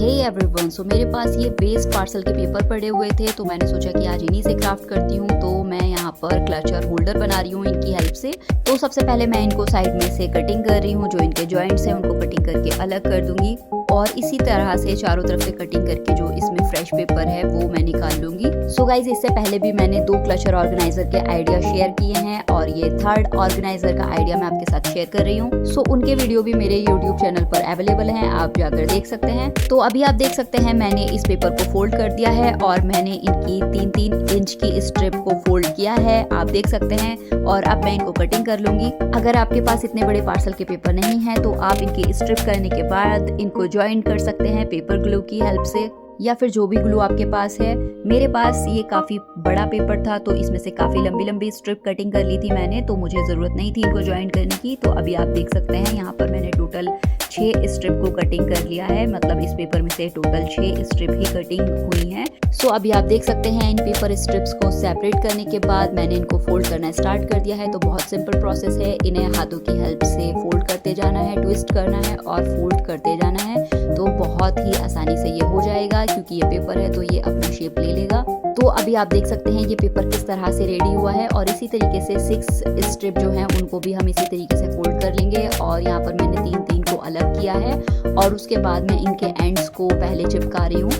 Hey everyone, सो मेरे पास ये waste parcel के पेपर पड़े हुए थे तो मैंने सोचा कि आज इन्हीं से क्राफ्ट करती हूँ। तो मैं यहाँ पर क्लचर होल्डर बना रही हूँ इनकी हेल्प से। तो सबसे पहले मैं इनको साइड में से कटिंग कर रही हूँ, जो इनके जॉइंट्स हैं उनको कटिंग करके अलग कर दूंगी और इसी तरह से चारों तरफ से कटिंग करके जो इसमें फ्रेश पेपर है वो मैं निकाल लूंगी। सो गाइज, इससे पहले भी मैंने 2 क्लचर ऑर्गेनाइजर के आइडिया शेयर किए हैं और ये 3rd ऑर्गेनाइजर का आइडिया मैं आपके साथ शेयर कर रही हूँ। सो उनके वीडियो भी मेरे यूट्यूब चैनल पर अवेलेबल हैं, आप जाकर देख सकते हैं। तो अभी आप देख सकते हैं मैंने इस पेपर को फोल्ड कर दिया है और मैंने इनकी 3-3 इंच की स्ट्रिप को फोल्ड किया है, आप देख सकते हैं। और अब मैं इनको कटिंग कर लूंगी। अगर आपके पास इतने बड़े पार्सल के पेपर नहीं है तो आप इनकी स्ट्रिप करने के बाद इनको ज्वाइन कर सकते हैं पेपर ग्लू की हेल्प से, या फिर जो भी ग्लू आपके पास है। मेरे पास ये काफ़ी बड़ा पेपर था तो इसमें से काफ़ी लंबी लंबी स्ट्रिप कटिंग कर ली थी मैंने, तो मुझे ज़रूरत नहीं थी इनको ज्वाइन करने की। तो अभी आप देख सकते हैं यहाँ पर मैंने टोटल 6 स्ट्रिप को कटिंग कर लिया है, मतलब इस पेपर में से टोटल 6 स्ट्रिप ही कटिंग हुई हैं। सो अभी आप देख सकते हैं इन पेपर स्ट्रिप्स को सेपरेट करने के बाद मैंने इनको फोल्ड करना स्टार्ट कर दिया है। तो बहुत सिंपल प्रोसेस है, इन्हें हाथों की हेल्प से फोल्ड करते जाना है, ट्विस्ट करना है और फोल्ड करते जाना है। तो बहुत ही आसानी से ये हो जाएगा, क्योंकि ये पेपर है तो ये अपना शेप ले लेगा। तो अभी आप देख सकते हैं ये पेपर किस तरह से रेडी हुआ है और इसी तरीके से 6 स्ट्रिप जो हैं उनको भी हम इसी तरीके से फोल्ड कर लेंगे। और यहाँ पर मैंने 3-3 को अलग किया है और उसके बाद मैं इनके एंड्स को पहले चिपका रही हूँ।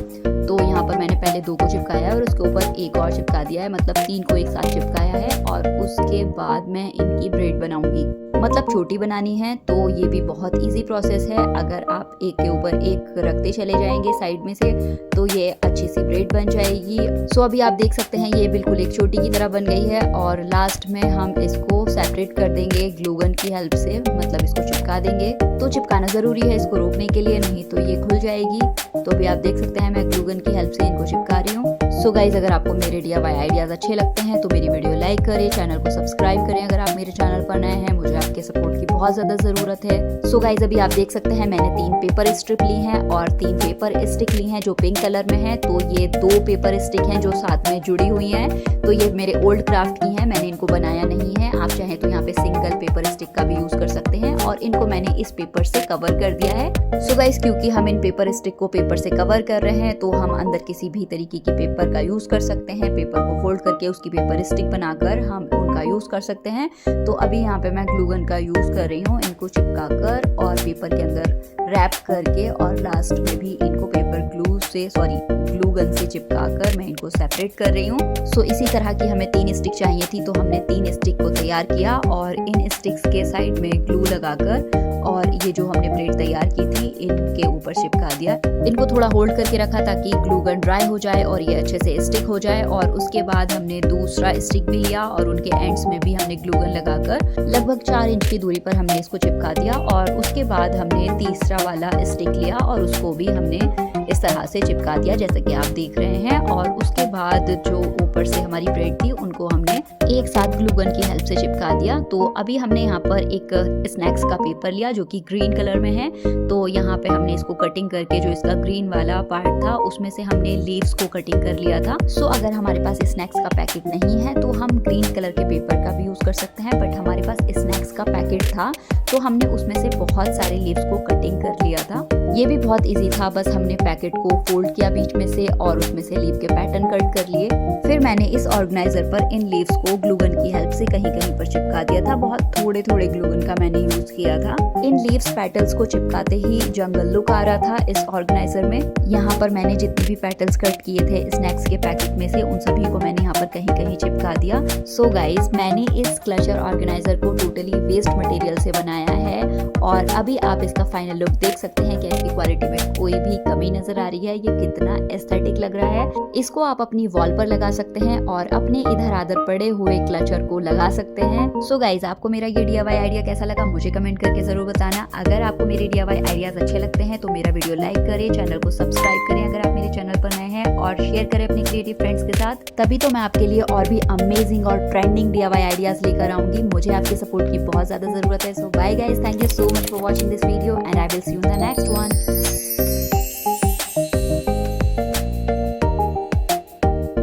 तो यहाँ पर मैंने पहले 2 को चिपकाया है और उसके ऊपर एक और चिपका दिया है, मतलब 3 को एक साथ चिपकाया है। और उसके बाद मैं इनकी ब्रेड बनाऊंगी, मतलब छोटी बनानी है। तो ये भी बहुत इजी प्रोसेस है, अगर आप एक के ऊपर एक रखते चले जाएंगे साइड में से तो ये अच्छी सी ब्रेड बन जाएगी। सो अभी आप देख सकते हैं ये बिल्कुल एक छोटी की तरह बन गई है और लास्ट में हम इसको सेपरेट कर देंगे ग्लू गन की हेल्प से, मतलब इसको चिपका देंगे। तो चिपकाना जरूरी है इसको रोकने के लिए, नहीं तो ये खुल जाएगी। तो अभी आप देख सकते हैं मैं ग्लू गन की हेल्प से इनको चिपका रही हूँ। सो गाइज, अगर आपको मेरे DIY आइडियाज अच्छे लगते हैं तो मेरी वीडियो लाइक करें, चैनल को सब्सक्राइब करें अगर आप मेरे चैनल पर नए हैं, मुझे आपके सपोर्ट की बहुत ज़्यादा ज़रूरत है। सो गाइज, अभी आप देख सकते हैं मैंने 3 पेपर स्ट्रिप ली हैं और 3 पेपर स्टिक ली हैं जो पिंक कलर में है। तो ये 2 पेपर स्टिक हैं जो साथ में जुड़ी हुई हैं। तो ये मेरे ओल्ड क्राफ्ट की हैं, मैंने इनको बनाया नहीं है। आप चाहें तो यहाँ पे सिंगल पेपर स्टिक का भी यूज़ कर सकते हैं और इनको मैंने इस पेपर से कवर कर दिया है। सो गाइज, क्योंकि हम इन पेपर स्टिक को पेपर से कवर कर रहे हैं तो हम अंदर किसी भी तरीके की पेपर का यूज़ कर सकते हैं। पेपर को फोल्ड करके उसकी पेपर स्टिक बनाकर हम उनका यूज़ कर सकते हैं। तो अभी यहाँ पे मैं ग्लू गन का यूज़ कर रही हूँ, इनको चिपका कर और पेपर के अंदर रैप करके और लास्ट में भी इनको पेपर ग्लू गन से चिपका कर मैं इनको सेपरेट कर रही हूँ। सो इसी तरह की हमें 3 स्टिक चाहिए थी, तो हमने 3 स्टिक को तैयार किया और इन स्टिक्स के साइड में ग्लू लगाकर और ये जो हमने प्लेट तैयार की थी इनके ऊपर चिपका दिया। इनको थोड़ा होल्ड करके रखा ताकि ग्लू गन ड्राई हो जाए और ये अच्छे से स्टिक हो जाए। और उसके बाद हमने दूसरा स्टिक भी लिया और उनके एंड्स में भी हमने ग्लू गन लगाकर लगभग 4 इंच की दूरी पर हमने इसको चिपका दिया। और उसके बाद हमने तीसरा वाला स्टिक लिया और उसको भी हमने इस तरह से चिपका दिया जैसे कि आप देख रहे हैं। और उसके बाद जो ऊपर से हमारी ब्रेड थी उनको हमने एक साथ ग्लू गन की हेल्प से चिपका दिया। तो अभी हमने यहाँ पर एक स्नैक्स का पेपर लिया जो कि ग्रीन कलर में है। तो यहाँ पे हमने इसको कटिंग करके जो इसका ग्रीन वाला पार्ट था उसमें से हमने लीव्स को कटिंग कर लिया था। सो अगर हमारे पास स्नैक्स का पैकेट नहीं है तो हम ग्रीन कलर के पेपर का भी यूज कर सकते हैं, बट हमारे पास स्नैक्स का पैकेट था तो हमने उसमें से बहुत सारे लीव्स को कटिंग कर लिया था। ये भी बहुत इजी था, बस हमने पैकेट को फोल्ड किया बीच में से और उसमें से लीव के पैटर्न कट कर लिए। फिर मैंने इस ऑर्गेनाइजर पर इन लीव्स को ग्लू गन की हेल्प से कहीं कहीं पर चिपका दिया था। बहुत थोड़े थोड़े ग्लू गन का मैंने यूज किया था। इन लीव्स पेटल्स को चिपकाते ही जंगल लुक आ रहा था इस ऑर्गेनाइजर में। यहाँ पर मैंने जितने भी पेटल्स कट किए थे स्नैक्स के पैकेट में से उन सभी को मैंने यहाँ पर कहीं कहीं चिपका दिया। सो गाइज, मैंने इस क्लचर ऑर्गेनाइजर को टोटली वेस्ट मटेरियल से बनाया है और अभी आप इसका फाइनल लुक देख सकते हैं कि इसकी क्वालिटी में कोई भी कमी नजर आ रही है। ये कितना एस्थेटिक लग रहा है। इसको आप अपनी वॉल पर लगा सकते हैं और अपने इधर आधर पड़े हुए क्लचर को लगा सकते हैं। सो गाइज, आपको मेरा ये DIY आइडिया कैसा लगा मुझे कमेंट करके जरूर बताना। अगर आपको मेरे DIY आइडियाज अच्छे लगते हैं तो मेरा वीडियो लाइक करें, चैनल को सब्सक्राइब करें अगर आप मेरे चैनल पर नए हैं और शेयर करें अपने क्रिएटिव फ्रेंड्स के साथ। तभी तो मैं आपके लिए और भी अमेजिंग और ट्रेंडिंग DIY आइडियाज लेकर आऊंगी। मुझे आपके सपोर्ट की बहुत ज्यादा जरूरत है। So bye guys, thank you so much for watching this video and I will see you in the next one.